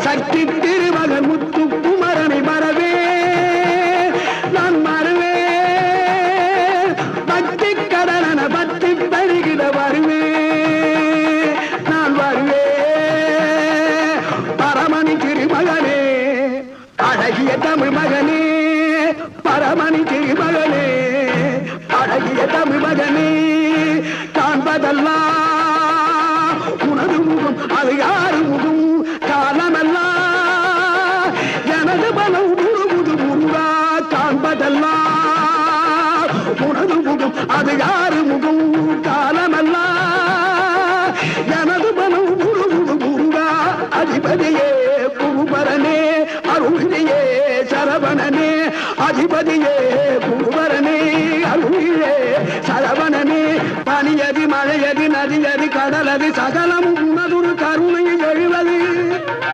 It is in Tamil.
சக்தி திருமகன் முத்து குமரனை மறவே நான் மறவே பக்தி கடன பக்தி பருகிட வருவே நான் வருவே பரமணி திருமகனே அழகிய தமிழ் மகனே பரமணி திருமகனே அழகிய தமிழ் மகனே காண்பதெல்லாம் உனது முகம் அது யாரு முகம் காலமெல்லாம் எனது பலம் முழுமுது முருகா காண்பதெல்லாம் உனது முகம் அது யாரு முகம் காலமெல்லாம் எனது பலம் முழுமுது முருகா அதிபதியே குருபரனே அருளியே சரவணனே அதிபதியே குருபரனே அருளியே சரவணனே பனியது மழையது நதியது கடலது சகலம்